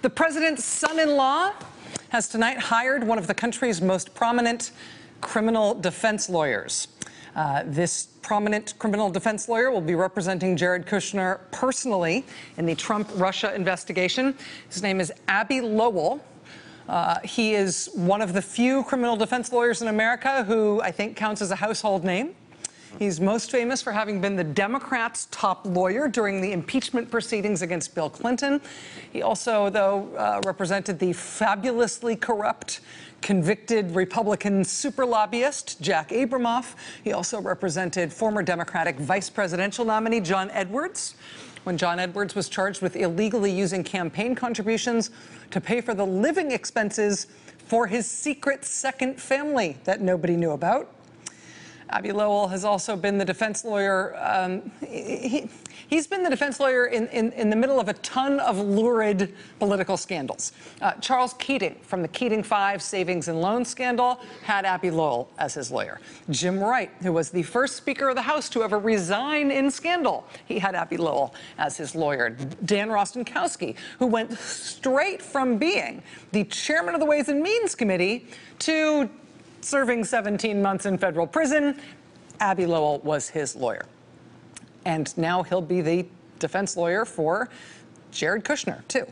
The president's son-in-law has tonight hired one of the country's most prominent criminal defense lawyers. This prominent criminal defense lawyer will be representing Jared Kushner personally in the Trump-Russia investigation. His name is Abbe Lowell. He is one of the few criminal defense lawyers in America who I think counts as a household name. He's most famous for having been the Democrats' top lawyer during the impeachment proceedings against Bill Clinton. He also, though, represented the fabulously corrupt, convicted Republican super lobbyist Jack Abramoff. He also represented former Democratic vice presidential nominee John Edwards, when John Edwards was charged with illegally using campaign contributions to pay for the living expenses for his secret second family that nobody knew about. Abbe Lowell has also been the defense lawyer. He's been the defense lawyer in the middle of a ton of lurid political scandals. Charles Keating from the Keating 5 savings and loan scandal had Abbe Lowell as his lawyer. Jim Wright, who was the first Speaker of the House to ever resign in scandal, he had Abbe Lowell as his lawyer. Dan Rostenkowski, who went straight from being the chairman of the Ways and Means Committee to serving 17 months in federal prison, Abbe Lowell was his lawyer. And now he'll be the defense lawyer for Jared Kushner, too.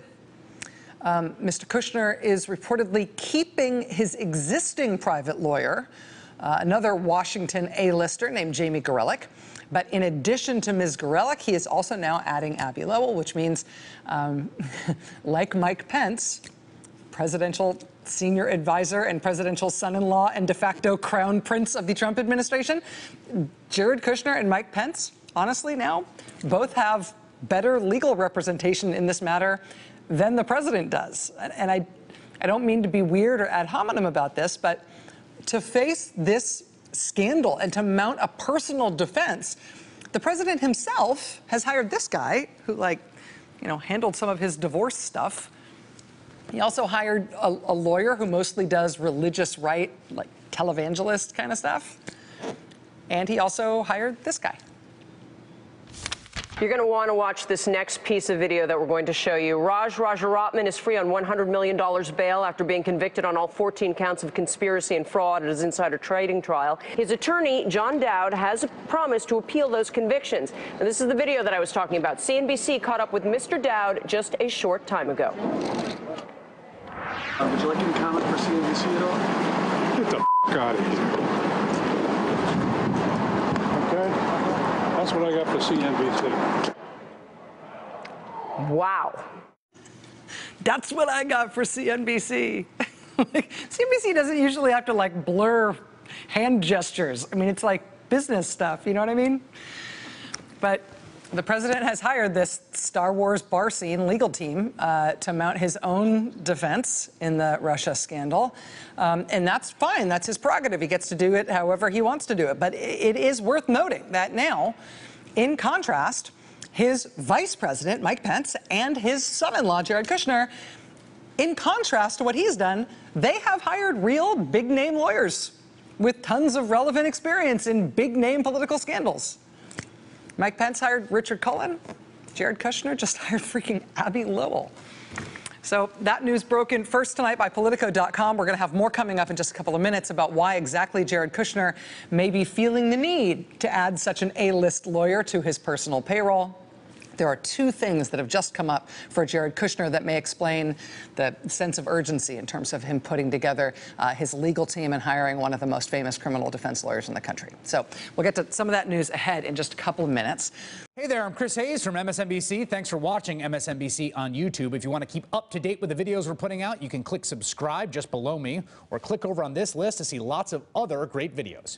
Mr. Kushner is reportedly keeping his existing private lawyer, another Washington A-lister named Jamie Gorelick. But in addition to Ms. Gorelick, he is also now adding Abbe Lowell, which means, like Mike Pence, presidential senior advisor and presidential son-in-law and de facto crown prince of the Trump administration, Jared Kushner and Mike Pence, honestly now, both have better legal representation in this matter than the president does. And I don't mean to be weird or ad hominem about this, but to face this scandal and to mount a personal defense, the president himself has hired this guy who, handled some of his divorce stuff. He also hired a lawyer who mostly does religious right, like televangelist kind of stuff. And he also hired this guy. You're going to want to watch this next piece of video that we're going to show you. Raj Rajaratnam is free on $100 million bail after being convicted on all 14 counts of conspiracy and fraud at his insider trading trial. His attorney, John Dowd, has promised to appeal those convictions. And this is the video that I was talking about. CNBC caught up with Mr. Dowd just a short time ago. Would you like any comment for CNBC at all? Get the out of here. Okay? That's what I got for CNBC. Wow. That's what I got for CNBC. CNBC doesn't usually have to, blur hand gestures. I mean, it's like business stuff, you know what I mean? But the president has hired this Star Wars bar scene legal team to mount his own defense in the Russia scandal. And that's fine. That's his prerogative. He gets to do it however he wants to do it. But it is worth noting that now, in contrast, his vice president, Mike Pence, and his son-in-law, Jared Kushner, in contrast to what he's done, they have hired real big-name lawyers with tons of relevant experience in big-name political scandals. Mike Pence hired Richard Cullen. Jared Kushner just hired freaking Abbe Lowell. So that news broken first tonight by Politico.com. We're going to have more coming up in just a couple of minutes about why exactly Jared Kushner may be feeling the need to add such an A-list lawyer to his personal payroll. There are two things that have just come up for Jared Kushner that may explain the sense of urgency in terms of him putting together his legal team and hiring one of the most famous criminal defense lawyers in the country. So we'll get to some of that news ahead in just a couple of minutes. Hey there, I'm Chris Hayes from MSNBC. Thanks for watching MSNBC on YouTube. If you want to keep up to date with the videos we're putting out, you can click subscribe just below me or click over on this list to see lots of other great videos.